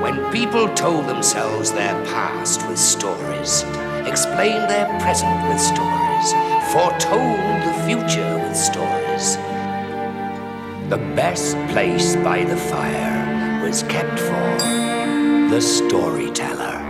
When people told themselves their past with stories, explained their present with stories, foretold the future with stories, the best place by the fire was kept for the storyteller.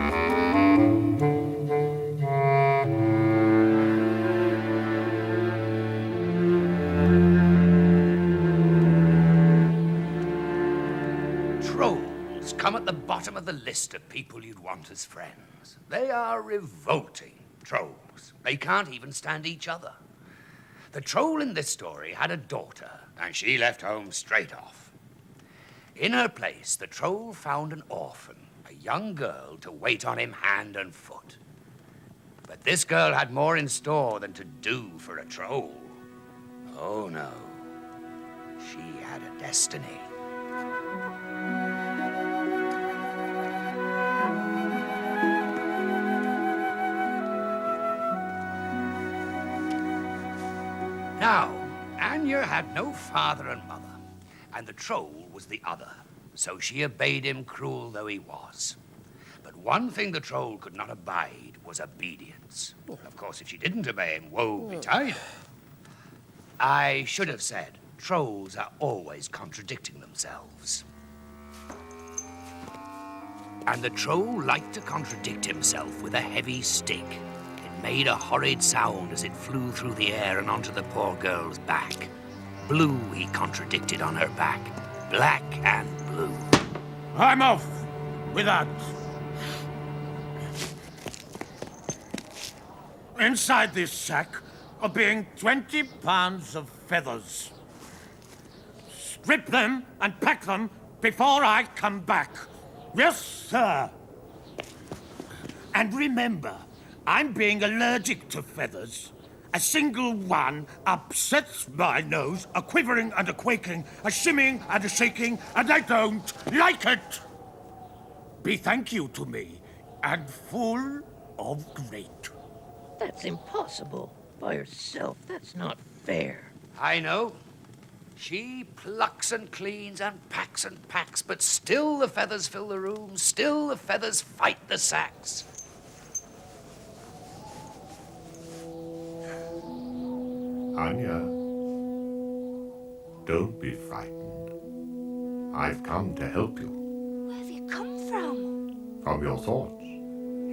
Trolls come at the bottom of the list of people you'd want as friends. They are revolting, trolls. They can't even stand each other. The troll in this story had a daughter, and she left home straight off. In her place, the troll found an orphan, a young girl to wait on him hand and foot. But this girl had more in store than to do for a troll. Oh, no. She had a destiny. Now, Anya had no father and mother, and the troll was the other, so she obeyed him, cruel though he was. But one thing the troll could not abide was obedience. Of course, if she didn't obey him, woe betide her. I should have said, trolls are always contradicting themselves. And the troll liked to contradict himself with a heavy stick. It made a horrid sound as it flew through the air and onto the poor girl's back. Blue he contradicted on her back, black and blue. I'm off with that. Inside this sack are being 20 pounds of feathers. Strip them and pack them before I come back. Yes, sir. And remember, I'm being allergic to feathers. A single one upsets my nose, a quivering and a quaking, a shimming and a shaking, and I don't like it. Be thank you to me, and full of great. That's impossible. By herself, that's not fair. I know. She plucks and cleans and packs, but still the feathers fill the room, still the feathers fight the sacks. Anya, don't be frightened. I've come to help you. Where have you come from? From your thoughts.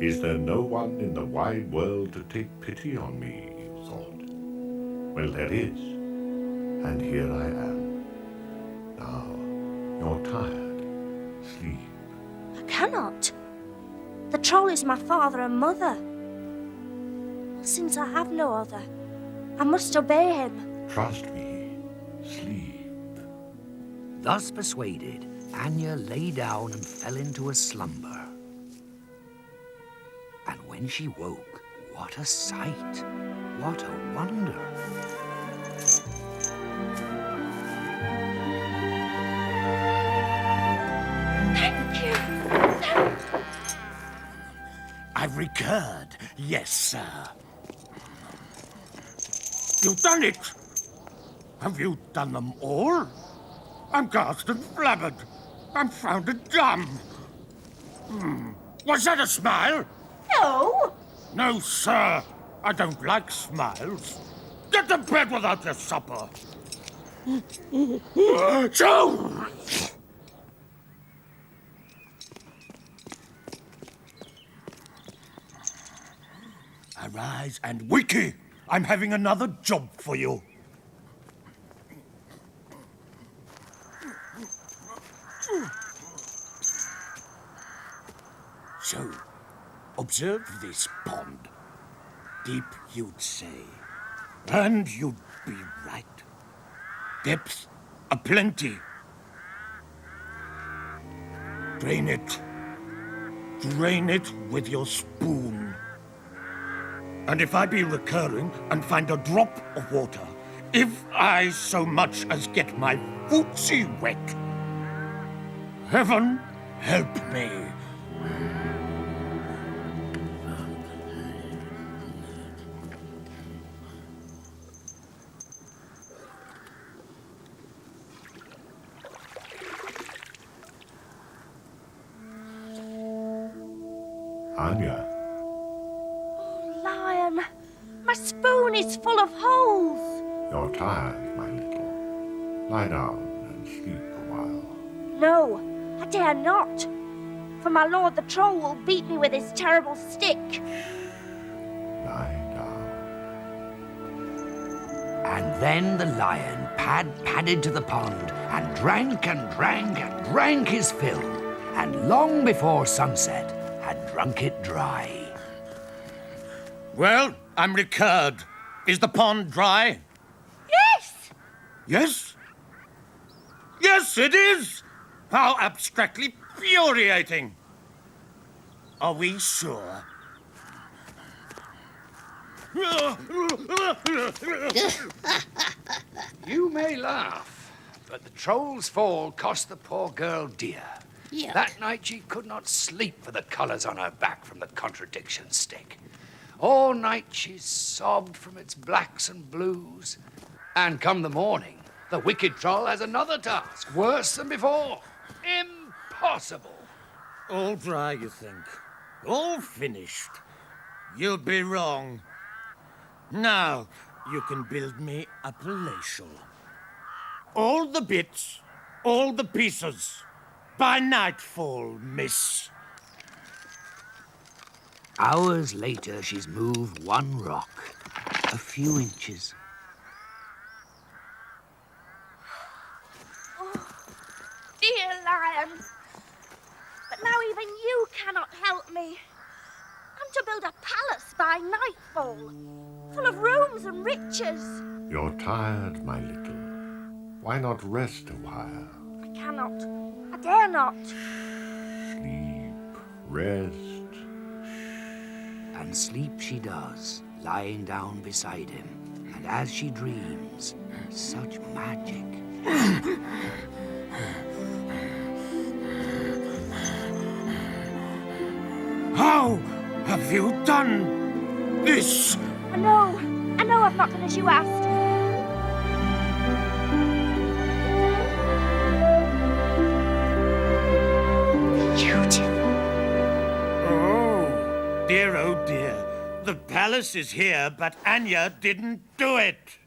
Is there no one in the wide world to take pity on me, you thought? Well, there is. And here I am. Now, you're tired. Sleep. I cannot. The troll is my father and mother. Since I have no other, I must obey him. Trust me. Sleep. Thus persuaded, Anya lay down and fell into a slumber. And when she woke, what a sight! What a wonder! Thank you. I've recurred. Yes, sir. You've done it. Have you done them all? I'm gassed and flabbered. I'm founded dumb. Was that a smile? No. No, sir. I don't like smiles. Get to bed without your supper. Joe! Arise and wiki. I'm having another job for you. So, observe this pond. Deep, you'd say. And you'd be right. Depth aplenty. Drain it. Drain it with your spoon. And if I be recurring and find a drop of water, if I so much as get my footsie wet, heaven help me. Anya. Oh, Lion, my spoon is full of holes. You're tired, my little. Lie down and sleep a while. No, I dare not. For my lord the troll will beat me with his terrible stick. Lie down. And then the lion padded to the pond and drank and drank and drank his fill, and long before sunset had drunk it dry. Well, I'm recurred. Is the pond dry? Yes! Yes? Yes, it is! How abstractly infuriating! Are we sure? You may laugh, but the troll's fall cost the poor girl dear. Yuck. That night she could not sleep for the colours on her back from the contradiction stick. All night she sobbed from its blacks and blues. And come the morning, the wicked troll has another task, worse than before. Impossible. All dry, you think? All finished? You'd be wrong. Now, you can build me a palatial. All the bits, all the pieces. By nightfall, miss. Hours later, she's moved one rock, a few inches. Dear Lion, but now even you cannot help me. I'm to build a palace by nightfall, full of rooms and riches. You're tired, my little. Why not rest a while? I cannot. I dare not. Sleep, rest. And sleep she does, lying down beside him. And as she dreams, such magic. How have you done this? I know I've not done as you asked. Beautiful. Oh dear. The palace is here, but Anya didn't do it.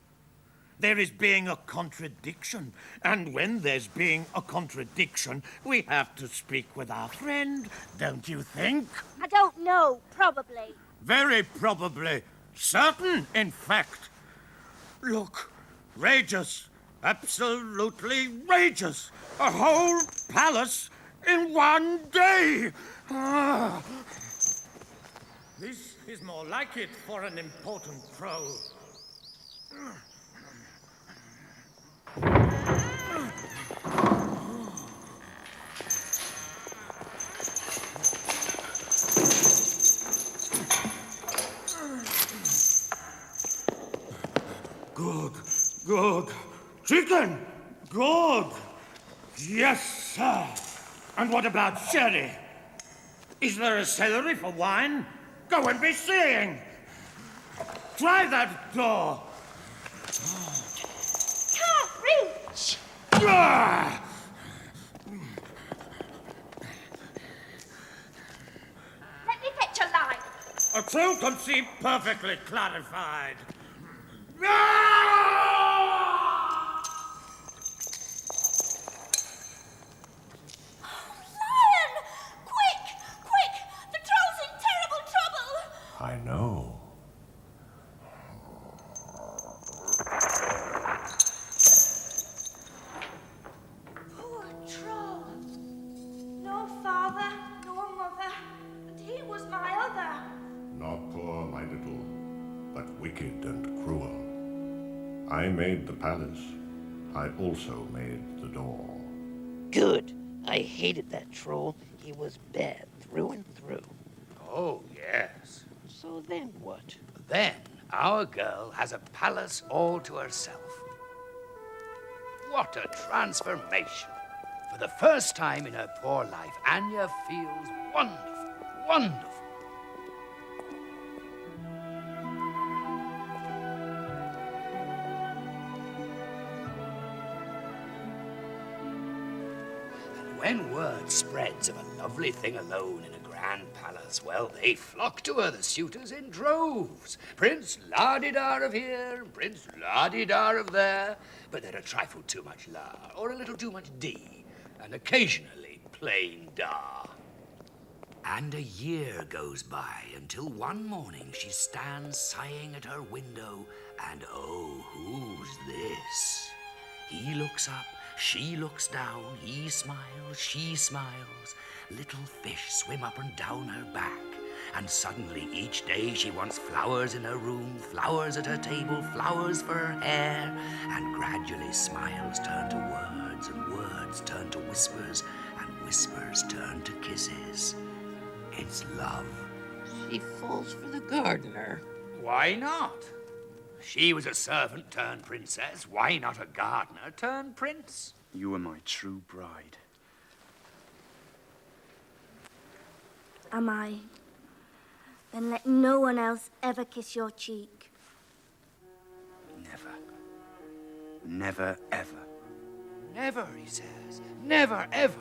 There is being a contradiction, and when there's being a contradiction, we have to speak with our friend, don't you think? I don't know, probably. Very probably. Certain, in fact. Look, rageous. Absolutely rageous. A whole palace in one day. Ah. This is more like it for an important troll. Good. Chicken! Good! Yes, sir. And what about sherry? Is there a celery for wine? Go and be seeing. Try that door. Can't reach. Ah! Let me fetch a line. A true conceit perfectly clarified. Lion! Quick! The troll's in terrible trouble! I know. Poor troll. No father, no mother, and he was my other. Not poor, my little, but wicked and cruel. I made the palace. I also made the door. Good. I hated that troll. He was bad through and through. Oh, yes. So then what? Then our girl has a palace all to herself. What a transformation. For the first time in her poor life, Anya feels wonderful. And when word spreads of a lovely thing alone in a grand and palace, well, they flock to her, the suitors, in droves. Prince la-di-da of here, Prince la-di-da of there, but they're a trifle too much la, or a little too much dee, and occasionally plain da. And a year goes by until one morning she stands sighing at her window, and oh, who's this? He looks up, she looks down, he smiles, she smiles. Little fish swim up and down her back, and suddenly each day she wants flowers in her room, flowers at her table, flowers for her hair, and gradually smiles turn to words, and words turn to whispers, and whispers turn to kisses. It's love. She falls for the gardener. Why not? She was a servant turned princess. Why not a gardener turned prince? You are my true bride. Am I? Then let no one else ever kiss your cheek. Never. Never, ever. Never, he says. Never, ever.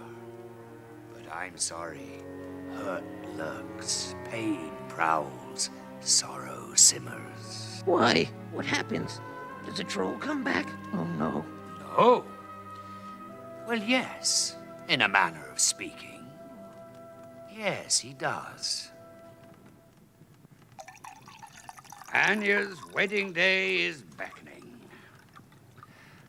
But I'm sorry. Hurt lurks, pain prowls, sorrow simmers. Why? What happens? Does the troll come back? Oh, no. No. Well, yes, in a manner of speaking. Yes, he does. Anya's wedding day is beckoning.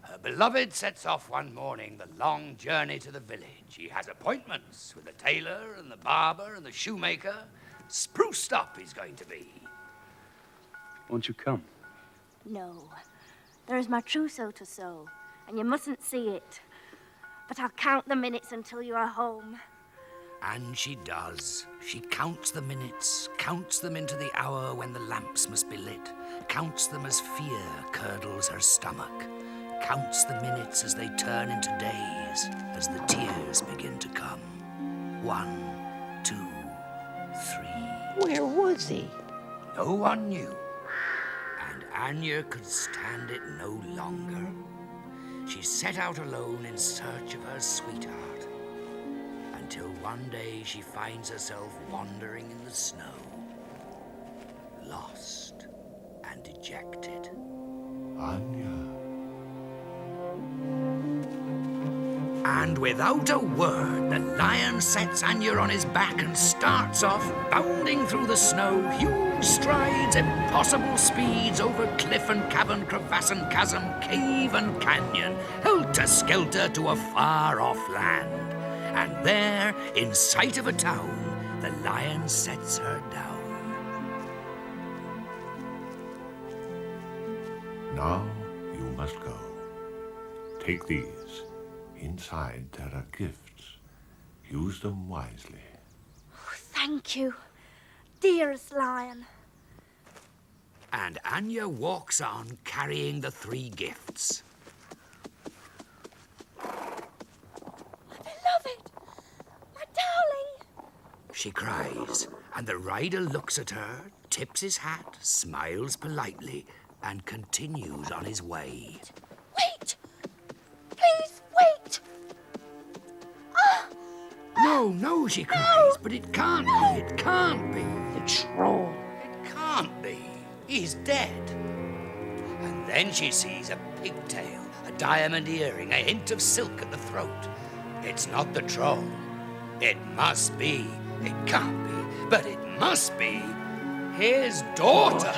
Her beloved sets off one morning the long journey to the village. He has appointments with the tailor and the barber and the shoemaker. Spruced up he's going to be. Won't you come? No. There is my trousseau to sew, and you mustn't see it. But I'll count the minutes until you are home. And she does. She counts the minutes, counts them into the hour when the lamps must be lit, counts them as fear curdles her stomach, counts the minutes as they turn into days, as the tears begin to come. 1, 2, 3. Where was he? No one knew. And Anya could stand it no longer. She set out alone in search of her sweetheart. Until one day she finds herself wandering in the snow, lost and dejected. Anya. And without a word, the lion sets Anya on his back and starts off, bounding through the snow, huge strides, impossible speeds, over cliff and cavern, crevasse and chasm, cave and canyon, helter-skelter to a far-off land. And there, in sight of a town, the lion sets her down. Now you must go. Take these. Inside there are gifts. Use them wisely. Oh, thank you, dearest lion. And Anya walks on, carrying the 3 gifts. She cries, and the rider looks at her, tips his hat, smiles politely, and continues on his way. Wait! Please, wait! No, she cries, but it can't be, it can't be. The troll. It can't be. He's dead. And then she sees a pigtail, a diamond earring, a hint of silk at the throat. It's not the troll. It must be. It can't be, but it must be his daughter.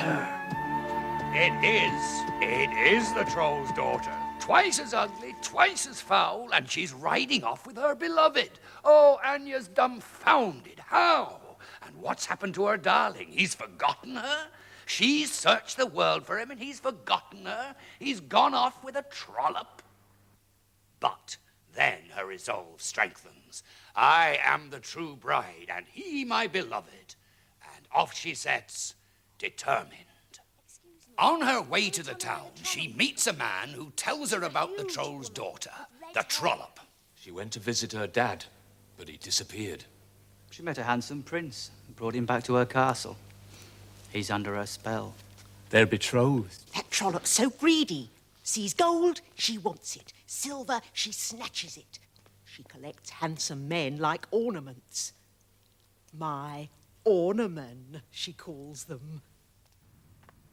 It is the troll's daughter. Twice as ugly, twice as foul, and she's riding off with her beloved. Oh, Anya's dumbfounded. How? And what's happened to her darling? He's forgotten her? She's searched the world for him, and he's forgotten her. He's gone off with a trollop. But then her resolve strengthens. I am the true bride, and he my beloved. And off she sets, determined. On her way to the town, she meets a man who tells her about the troll's daughter, the trollop. She went to visit her dad, but he disappeared. She met a handsome prince and brought him back to her castle. He's under her spell. They're betrothed. That trollop's so greedy. Sees gold, she wants it. Silver, she snatches it. She collects handsome men like ornaments. My ornament, she calls them.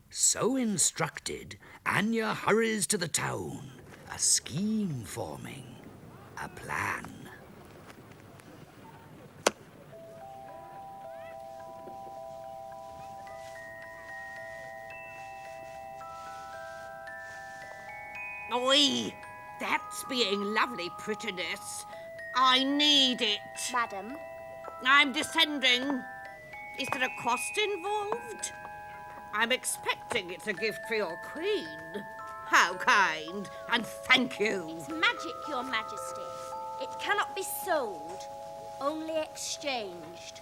So instructed, Anya hurries to the town, a scheme forming, a plan. Oi! That's being lovely prettiness. I need it. Madam, I'm descending. Is there a cost involved? I'm expecting it's a gift for your queen. How kind, and thank you. it's magic, Your Majesty. It cannot be sold, only exchanged.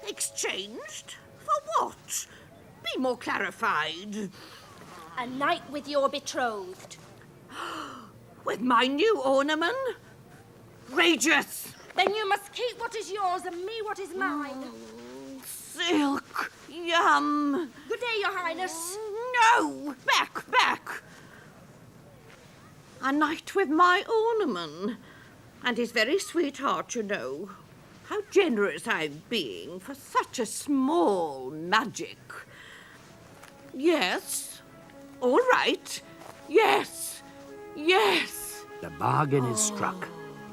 Exchanged? For what? Be more clarified. A night with your betrothed. With my new ornament? Outrageous! Then you must keep what is yours and me what is mine. Silk! Yum! Good day, Your Highness. No! Back! A night with my ornament. And his very sweetheart, you know. How generous I'm being for such a small magic. Yes. All right. Yes. The bargain is struck.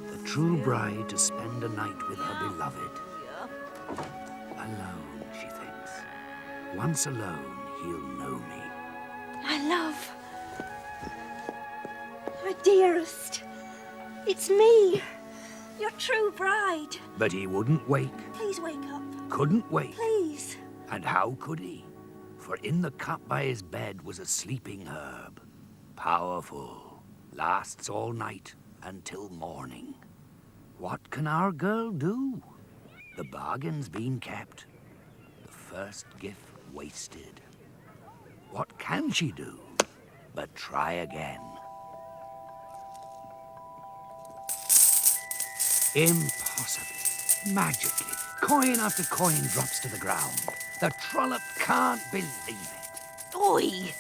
The true bride to spend a night with her beloved. Alone, she thinks. Once alone, he'll know me. My love. My dearest. It's me, your true bride. But he wouldn't wake, Please wake up. couldn't wake. Please. And how could he? For in the cup by his bed was a sleeping herb. Powerful, lasts all night until morning. What can our girl do? The bargain's been kept. The first gift wasted. What can she do but try again? Impossible. Magically, coin after coin drops to the ground. The trollop can't believe it. Oi!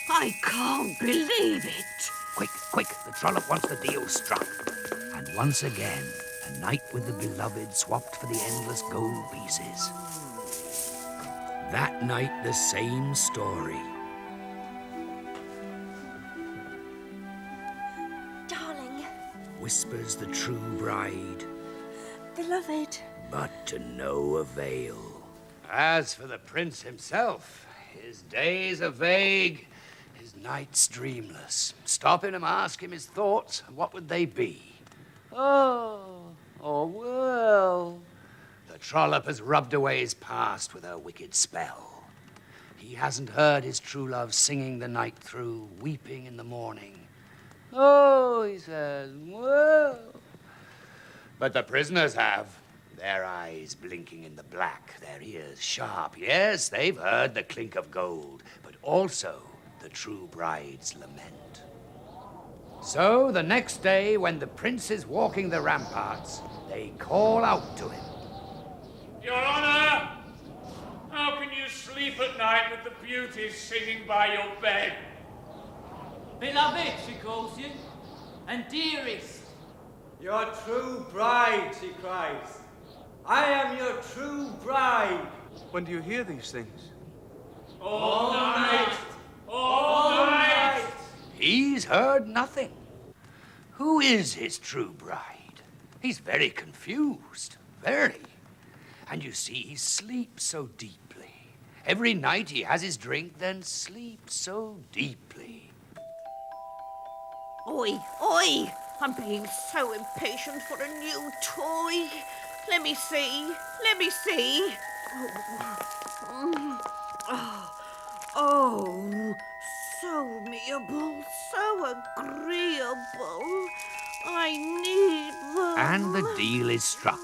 I can't believe it. Quick, the trollop wants the deal struck. And once again, a night with the beloved swapped for the endless gold pieces. That night, the same story. Darling. Whispers the true bride, Beloved. but to no avail. As for the prince himself, his days are vague, his nights dreamless. Stop him and ask him his thoughts, and what would they be? Oh, well. The trollop has rubbed away his past with her wicked spell. He hasn't heard his true love singing the night through, weeping in the morning. Oh, he says, well. But the prisoners have. Their eyes blinking in the black, their ears sharp. Yes, they've heard the clink of gold, but also the true bride's lament. So the next day, when the prince is walking the ramparts, they call out to him. Your Honor, how can you sleep at night with the beauties singing by your bed? Beloved, she calls you, and dearest. Your true bride, she cries. I am your true bride. When do you hear these things? All night! All night! He's heard nothing. Who is his true bride? He's very confused, very. And you see, he sleeps so deeply. Every night he has his drink, then sleeps so deeply. Oi! I'm being so impatient for a new toy. Let me see. Oh, so amiable, so agreeable. I need them. And the deal is struck.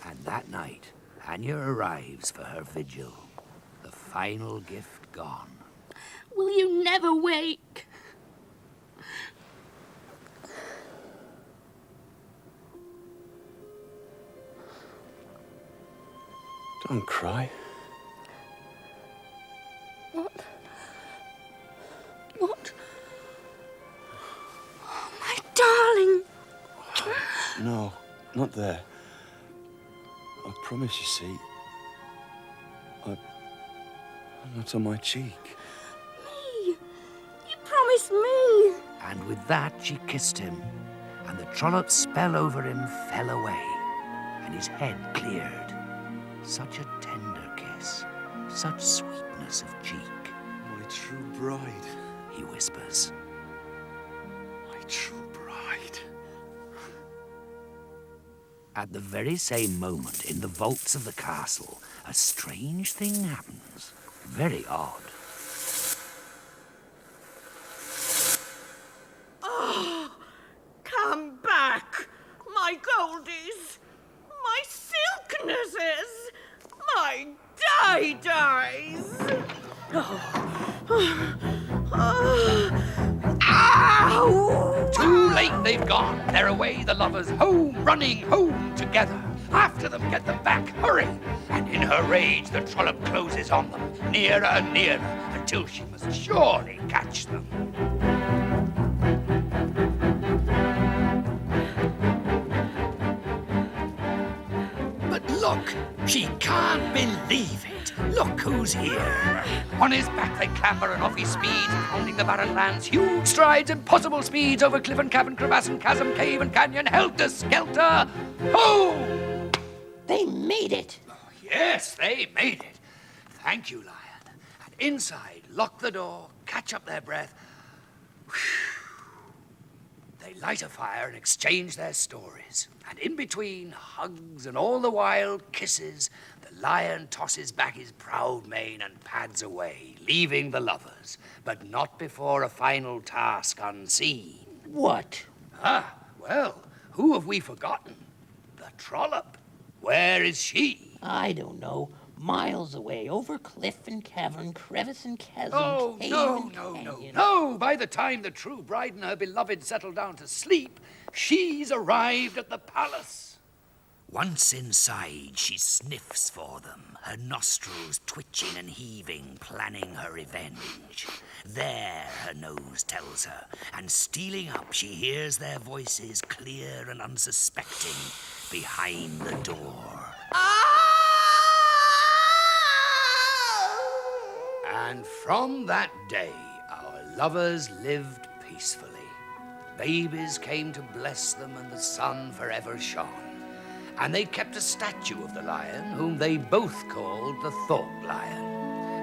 And that night, Anya arrives for her vigil. The final gift gone. Will you never wake? Don't cry. What? Oh, my darling. No, not there. I promise, you see, Not on my cheek. Me! You promised me! And with that, she kissed him, and the trollop's spell over him fell away, and his head cleared. Such a tender kiss, such sweetness of cheek. My true bride. He whispers. My true bride. At the very same moment, in the vaults of the castle, a strange thing happens. Very odd. Oh, come back, my goldies, my silknesses, my die-dies. Ow! Too late, they've gone. They're away, the lovers, home, running home together. After them, get them back, hurry! And in her rage, the trollop closes on them, nearer and nearer, until she must surely catch them. But look, she can't believe it. Look who's here. On his back they clamber and off he speeds, pounding the barren lands, huge strides, impossible speeds, over cliff and cavern, crevasse and chasm, cave and canyon, helter-skelter, home! They made it! Oh, yes, they made it. Thank you, Lion. And inside, lock the door, catch up their breath. They light a fire and exchange their stories. And in between hugs and all the while kisses, the lion tosses back his proud mane and pads away, leaving the lovers, but not before a final task unseen. What? Ah, well, who have we forgotten? The trollop. Where is she? I don't know. Miles away, over cliff and cavern, crevice and chasm, Oh, cave no, and no, no, canyon. no. By the time the true bride and her beloved settle down to sleep, she's arrived at the palace. Once inside, she sniffs for them, her nostrils twitching and heaving, planning her revenge. There, her nose tells her, and stealing up, she hears their voices clear and unsuspecting behind the door. And from that day, our lovers lived peacefully. Babies came to bless them, and the sun forever shone. And they kept a statue of the lion, whom they both called the Thought Lion.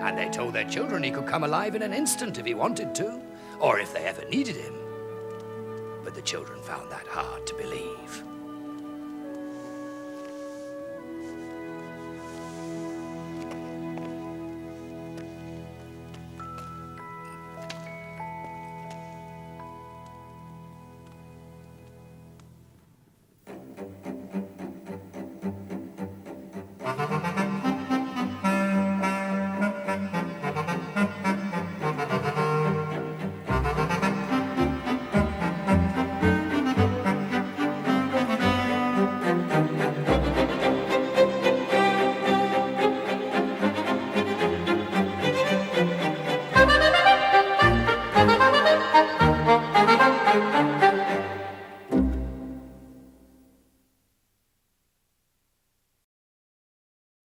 And they told their children he could come alive in an instant if he wanted to, or if they ever needed him. But the children found that hard to believe.